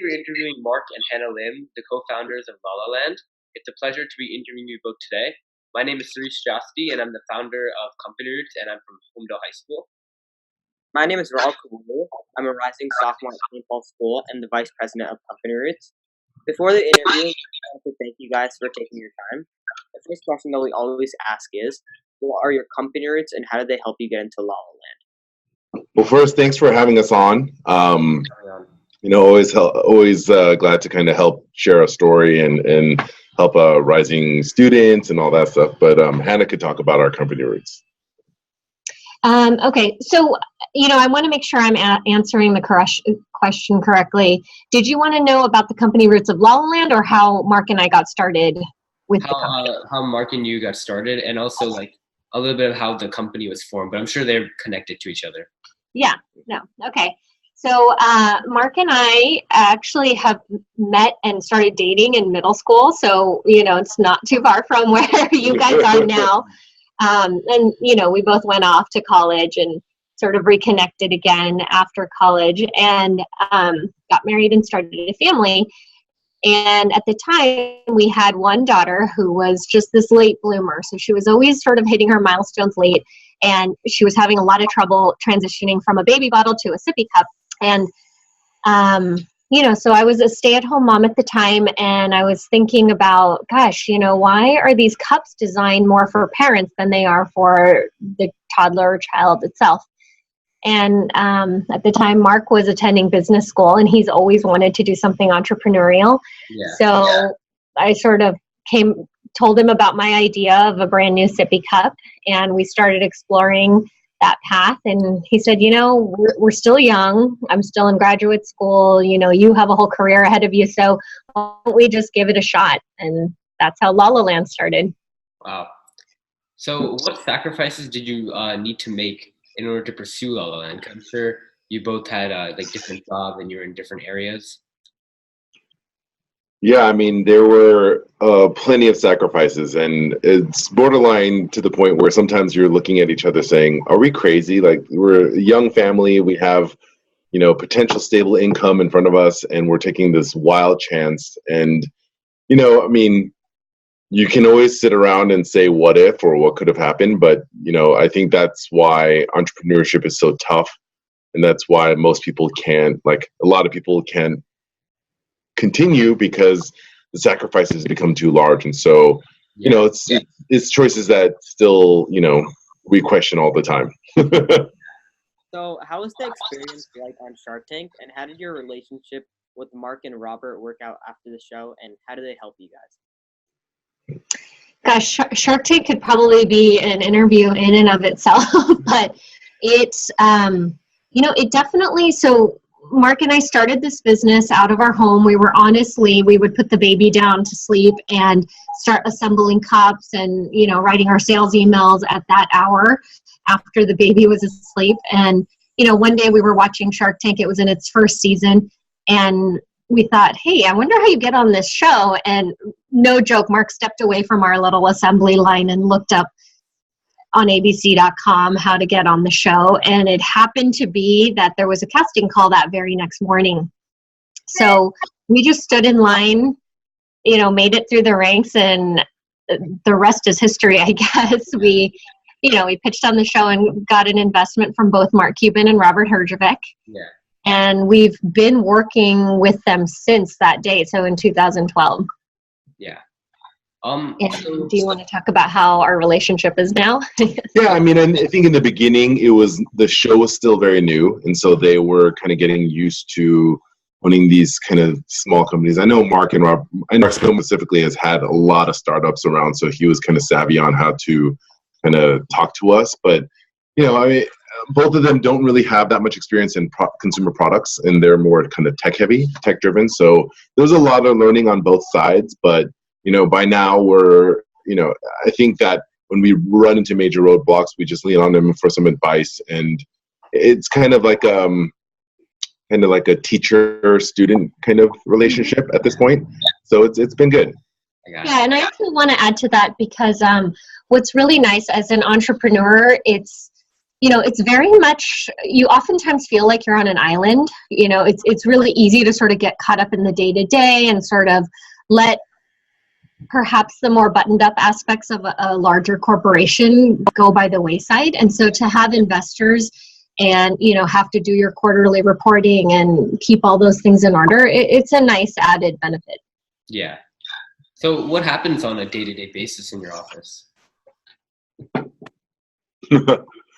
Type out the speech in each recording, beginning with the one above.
we're interviewing Mark and Hanna Lim, the co-founders of Lollaland. It's a pleasure to be interviewing you both today. My name is Suresh Jasti, and I'm the founder of CompanyRoots, and I'm from Homedale High School. My name is Raul Kabul. I'm a rising sophomore at St. Paul School and the vice president of CompanyRoots. Before the interview, I want to thank you guys for taking your time. The first question that we always ask is, what are your CompanyRoots and how did they help you get into Lollaland? Well, first, thanks for having us on. Always glad to kind of help share a story and help rising students and all that stuff. But Hannah could talk about our CompanyRoots. Okay, so, I want to make sure I'm answering the question correctly. Did you want to know about the CompanyRoots of Lollaland or how Mark and I got started with the company? How Mark and you got started, and also like a little bit of how the company was formed, but I'm sure they're connected to each other. Yeah, no, okay. So Mark and I actually have met and started dating in middle school, so, it's not too far from where you guys are now. And, we both went off to college and sort of reconnected again after college and got married and started a family. And at the time, we had one daughter who was just this late bloomer. So she was always sort of hitting her milestones late, and she was having a lot of trouble transitioning from a baby bottle to a sippy cup. And, so I was a stay-at-home mom at the time, and I was thinking about, gosh, why are these cups designed more for parents than they are for the toddler or child itself? And at the time, Mark was attending business school, and he's always wanted to do something entrepreneurial. Yeah. So I sort of told him about my idea of a brand new sippy cup, and we started exploring that path. And he said, we're still young. I'm still in graduate school. You have a whole career ahead of you. So why don't we just give it a shot? And that's how Lollaland started. Wow. So what sacrifices did you need to make in order to pursue Lollaland? I'm sure you both had different jobs and you're in different areas. Yeah, there were plenty of sacrifices, and it's borderline to the point where sometimes you're looking at each other saying, are we crazy? Like, we're a young family, we have, potential stable income in front of us, and we're taking this wild chance. And, you can always sit around and say what if or what could have happened, but, I think that's why entrepreneurship is so tough, and that's why most people can't, a lot of people can't continue because the sacrifices become too large. And so, it's choices that still, we question all the time. So how was the experience like on Shark Tank, and how did your relationship with Mark and Robert work out after the show, and how do they help you guys? Gosh, Shark Tank could probably be an interview in and of itself, but it's, it definitely, so Mark and I started this business out of our home. We would put the baby down to sleep and start assembling cups and, writing our sales emails at that hour after the baby was asleep. And, one day we were watching Shark Tank. It was in its first season. And we thought, hey, I wonder how you get on this show. And no joke, Mark stepped away from our little assembly line and looked up on abc.com how to get on the show, and it happened to be that there was a casting call that very next morning. So we just stood in line, made it through the ranks, and the rest is history, I guess. We pitched on the show and got an investment from both Mark Cuban and Robert Herjavec. Yeah. And we've been working with them since that date, so in 2012. Yeah. Do you want to talk about how our relationship is now? Yeah, I think in the beginning the show was still very new, and so they were kind of getting used to owning these kind of small companies. I know Mark specifically has had a lot of startups around, so he was kind of savvy on how to kind of talk to us. But both of them don't really have that much experience in consumer products, and they're more kind of tech driven. So there was a lot of learning on both sides, but by now we're, I think that when we run into major roadblocks, we just lean on them for some advice, and it's kind of like a teacher-student kind of relationship at this point. So it's been good. Yeah, and I actually want to add to that because what's really nice as an entrepreneur, it's it's very much, you oftentimes feel like you're on an island. It's really easy to sort of get caught up in the day-to-day and sort of let perhaps the more buttoned up aspects of a larger corporation go by the wayside. And so to have investors and, have to do your quarterly reporting and keep all those things in order, it's a nice added benefit. Yeah. So what happens on a day-to-day basis in your office?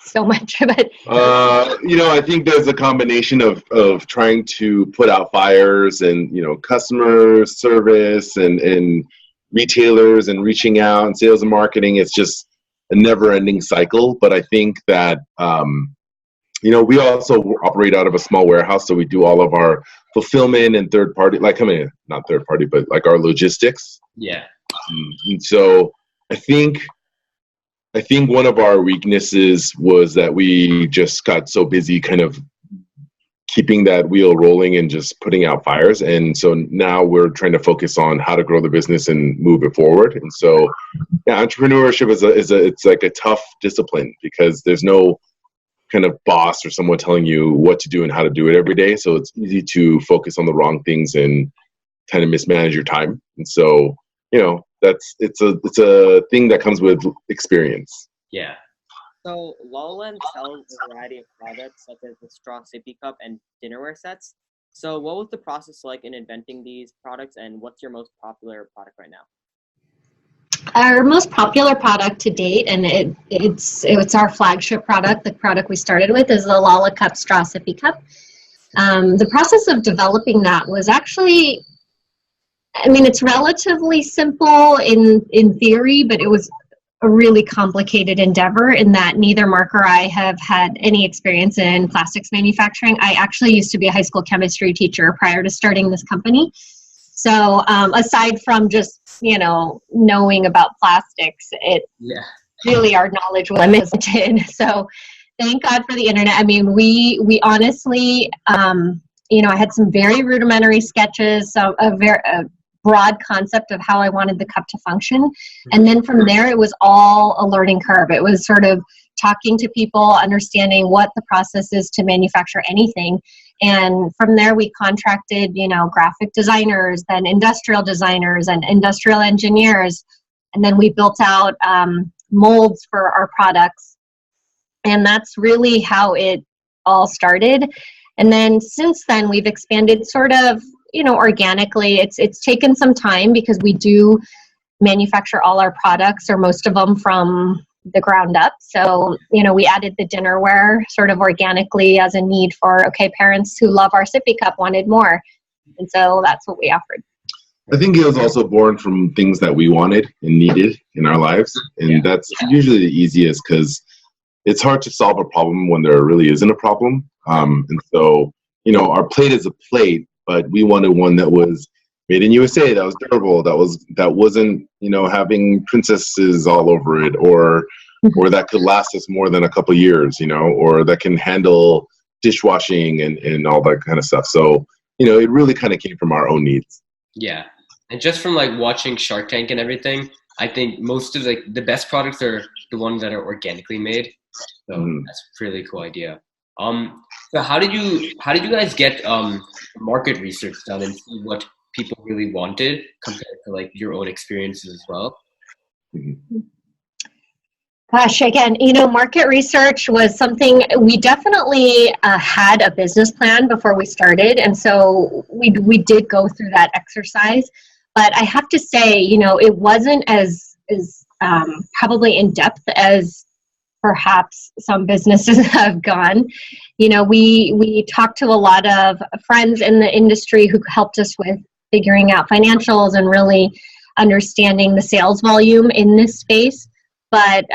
So much, but I think there's a combination of trying to put out fires and customer service and retailers and reaching out and sales and marketing. It's just a never-ending cycle. But I think that we also operate out of a small warehouse, so we do all of our fulfillment and third party, not third party, but like our logistics. Yeah. And so I think one of our weaknesses was that we just got so busy kind of keeping that wheel rolling and just putting out fires. And so now we're trying to focus on how to grow the business and move it forward. And so entrepreneurship it's like a tough discipline because there's no kind of boss or someone telling you what to do and how to do it every day. So it's easy to focus on the wrong things and kind of mismanage your time. And so, it's a thing that comes with experience. Yeah. So Lollaland sells a variety of products such as the straw sippy cup and dinnerware sets. So what was the process like in inventing these products, and what's your most popular product right now? Our most popular product to date, and it's our flagship product, the product we started with, is the Lolla Cup Straw Sippy Cup. The process of developing that was actually, it's relatively simple in theory, but it was a really complicated endeavor in that neither Mark or I have had any experience in plastics manufacturing. I actually used to be a high school chemistry teacher prior to starting this company. So aside from just, knowing about plastics, really our knowledge was limited. So thank God for the internet. We honestly, I had some very rudimentary sketches, so a broad concept of how I wanted the cup to function. And then from there, it was all a learning curve. It was sort of talking to people, understanding what the process is to manufacture anything. And from there, we contracted, graphic designers, then industrial designers and industrial engineers. And then we built out molds for our products. And that's really how it all started. And then since then, we've expanded sort of, organically. It's taken some time because we do manufacture all our products, or most of them, from the ground up. So, we added the dinnerware sort of organically as a need for, parents who love our sippy cup wanted more. And so that's what we offered. I think it was also born from things that we wanted and needed in our lives. And that's usually the easiest because it's hard to solve a problem when there really isn't a problem. And so, our plate is a plate, but we wanted one that was made in USA, that was durable, that wasn't, having princesses all over it, or that could last us more than a couple of years, or that can handle dishwashing and all that kind of stuff. So, it really kind of came from our own needs. Yeah. And just from watching Shark Tank and everything, I think most of the best products are the ones that are organically made. So that's a really cool idea. So how did you guys get market research done and see what people really wanted compared to your own experiences as well? Gosh, again, market research was something we definitely had a business plan before we started, and so we did go through that exercise. But I have to say, it wasn't as probably in depth as perhaps some businesses have gone. We talked to a lot of friends in the industry who helped us with figuring out financials and really understanding the sales volume in this space. But,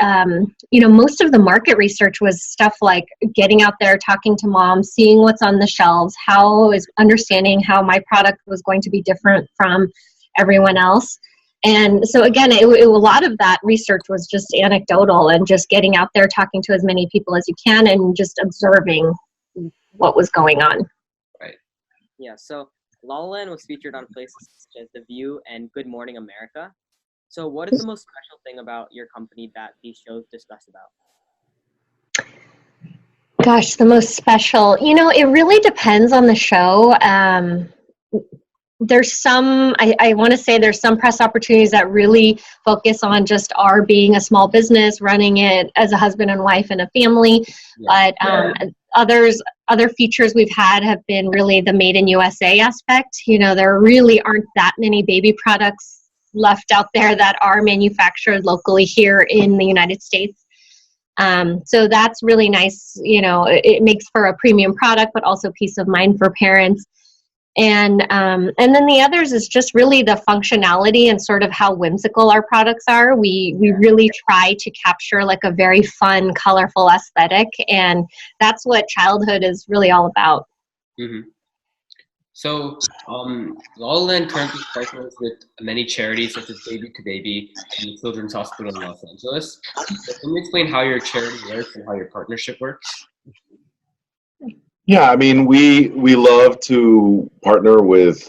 most of the market research was stuff like getting out there, talking to moms, seeing what's on the shelves, understanding how my product was going to be different from everyone else. And so again, a lot of that research was just anecdotal and just getting out there, talking to as many people as you can and just observing what was going on. Right. Yeah, so Lollaland was featured on places such as The View and Good Morning America. So what is the most special thing about your company that these shows discuss about? Gosh, the most special. It really depends on the show. There's some, I want to say there's some press opportunities that really focus on just our being a small business, running it as a husband and wife and a family. But other features we've had have been really the Made in USA aspect. There really aren't that many baby products left out there that are manufactured locally here in the United States. So that's really nice. It makes for a premium product, but also peace of mind for parents. And then the others is just really the functionality and sort of how whimsical our products are. We really try to capture like a very fun, colorful aesthetic, and that's what childhood is really all about. Mm-hmm. So, Lollaland currently partners with many charities such as Baby to Baby and the Children's Hospital in Los Angeles. So can you explain how your charity works and how your partnership works? Yeah, I mean, we love to partner with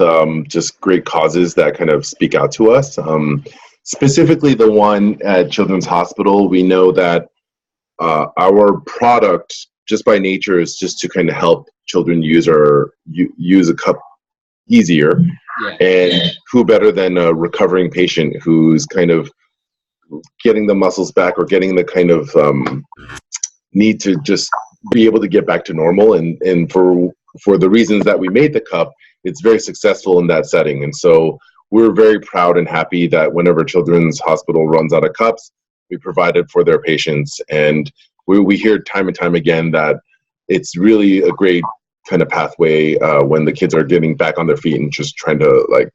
just great causes that kind of speak out to us. Specifically, the one at Children's Hospital, we know that our product, just by nature, is just to kind of help children use a cup easier. Yeah. And who better than a recovering patient who's kind of getting the muscles back or getting the kind of need to just be able to get back to normal, and for the reasons that we made the cup, it's very successful in that setting. And so we're very proud and happy that whenever Children's Hospital runs out of cups, we provide it for their patients. And we hear time and time again that it's really a great kind of pathway when the kids are getting back on their feet and just trying to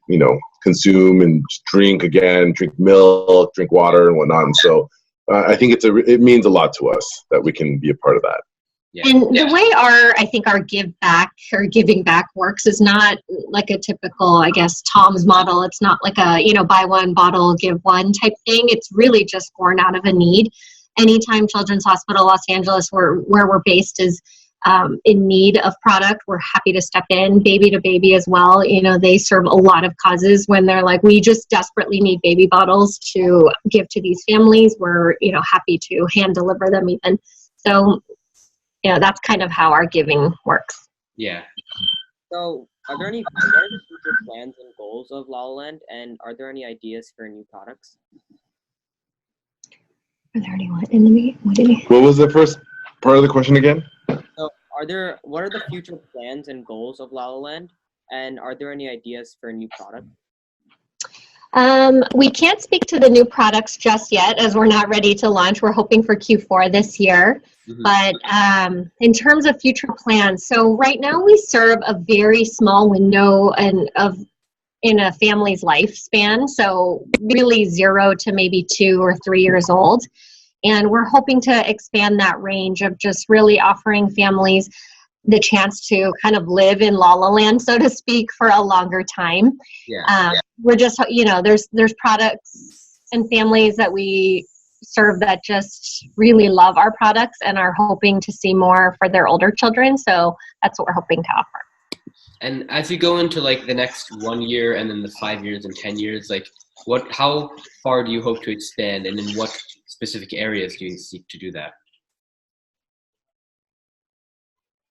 consume and drink again, drink milk, drink water and whatnot. And so I think it means a lot to us that we can be a part of that. Yeah. And the way our giving back works is not like a typical, I guess, Tom's model. It's not like a, buy one bottle, give one type thing. It's really just born out of a need. Anytime Children's Hospital Los Angeles, where we're based, is in need of product, we're happy to step in. Baby to Baby as well. They serve a lot of causes when they're like, we just desperately need baby bottles to give to these families. We're, happy to hand deliver them even. So, that's kind of how our giving works. Yeah. So, are there any future plans and goals of Lollaland, and are there any ideas for new products? Are there any what? What was the first part of the question again? So, what are the future plans and goals of Lollaland, and are there any ideas for a new product? We can't speak to the new products just yet, as we're not ready to launch. We're hoping for Q4 this year. Mm-hmm. But in terms of future plans, so right now we serve a very small window in a family's lifespan, so really 0 to maybe 2 or 3 years old. And we're hoping to expand that range of just really offering families the chance to kind of live in Lollaland, so to speak, for a longer time. Yeah. We're just, there's products and families that we serve that just really love our products and are hoping to see more for their older children. So that's what we're hoping to offer. And as you go into the next 1 year and then the 5 years and 10 years, how far do you hope to expand, and in what specific areas do you seek to do that?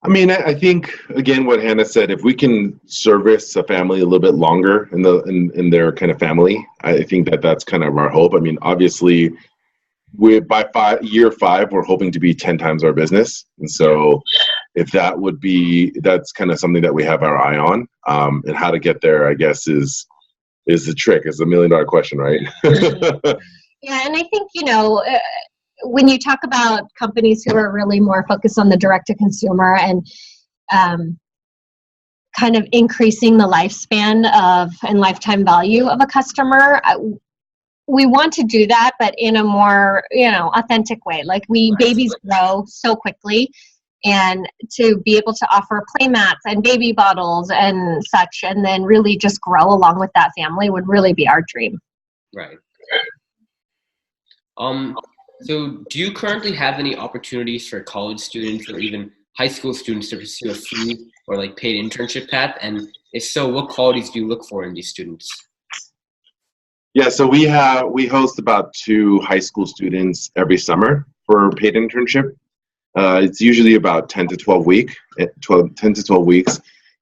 I mean, I think, again, what Hannah said, if we can service a family a little bit longer in their kind of family, I think that's kind of our hope. I mean, obviously, by year 5, we're hoping to be 10 times our business. And so if that's kind of something that we have our eye on, and how to get there, I guess, is the trick. It's $1 million question, right? Yeah, and I think, when you talk about companies who are really more focused on the direct-to-consumer and kind of increasing the lifespan and lifetime value of a customer, we want to do that, but in a more, authentic way. Babies grow so quickly, and to be able to offer play mats and baby bottles and such, and then really just grow along with that family would really be our dream. Right. So do you currently have any opportunities for college students or even high school students to pursue a free or paid internship path? And if so, what qualities do you look for in these students? Yeah, so we host about 2 high school students every summer for paid internship. It's usually about 10 to 12 weeks. And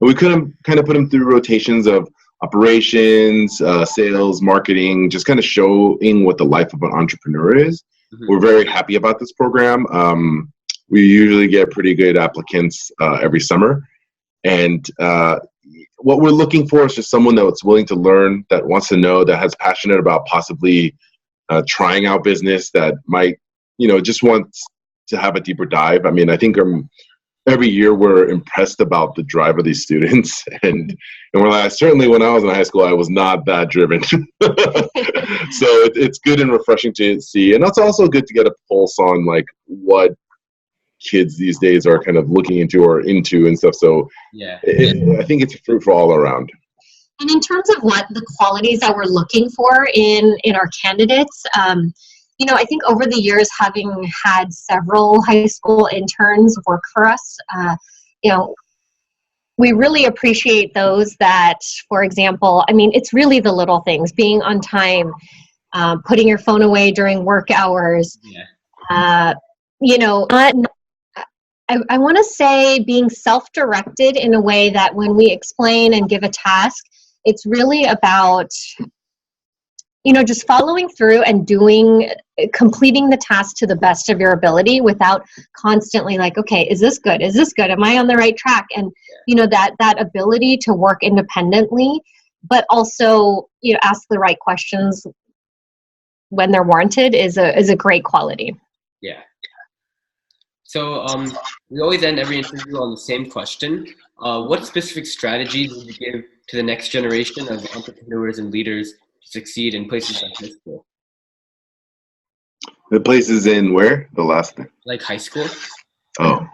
we couldn't kind of put them through rotations of operations, sales, marketing, just kind of showing what the life of an entrepreneur is. Mm-hmm. We're very happy about this program. We usually get pretty good applicants every summer. And what we're looking for is just someone that's willing to learn, that wants to know, that has passionate about possibly trying out business, that might, just wants to have a deeper dive. I mean, I think every year we're impressed about the drive of these students, and certainly when I was in high school, I was not that driven. So it's good and refreshing to see, and it's also good to get a pulse on like what kids these days are kind of looking into and stuff. So I think it's fruitful all around. And in terms of what the qualities that we're looking for in our candidates, I think over the years, having had several high school interns work for us, we really appreciate those that, for example, it's really the little things, being on time, putting your phone away during work hours, I want to say being self-directed in a way that when we explain and give a task, it's really about, just following through and completing the task to the best of your ability without constantly like, okay, is this good? Is this good? Am I on the right track? And, that ability to work independently, but also, ask the right questions when they're warranted is a great quality. Yeah. So we always end every interview on the same question. What specific strategies would you give to the next generation of entrepreneurs and leaders to succeed in places like high school? The places in where? The last thing? Like high school. Oh.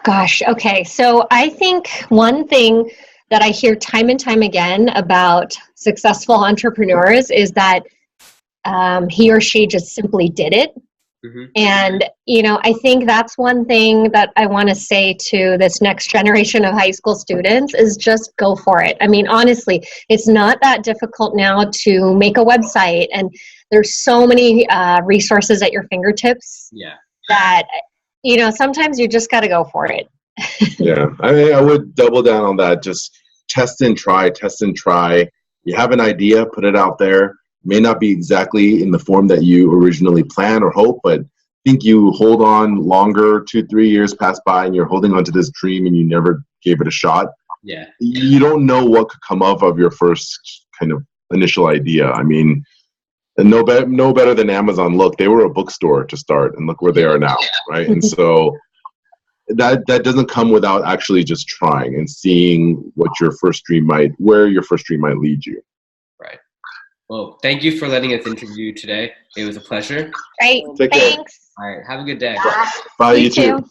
Gosh. Okay. So I think one thing that I hear time and time again about successful entrepreneurs is that he or she just simply did it. Mm-hmm. And, I think that's one thing that I want to say to this next generation of high school students is just go for it. Honestly, it's not that difficult now to make a website, and there's so many resources at your fingertips that, sometimes you just got to go for it. Yeah, I would double down on that. Just test and try. You have an idea, put it out there. May not be exactly in the form that you originally plan or hope, but I think you hold on longer, 2-3 years pass by and you're holding on to this dream and you never gave it a shot. Yeah. You don't know what could come of your first kind of initial idea. No better than Amazon. Look, they were a bookstore to start and look where they are now, right? And so that doesn't come without actually just trying and seeing where your first dream might lead you. Right. Well, thank you for letting us interview you today. It was a pleasure. Great. Take Thanks. Care. All right. Have a good day. Bye. You too.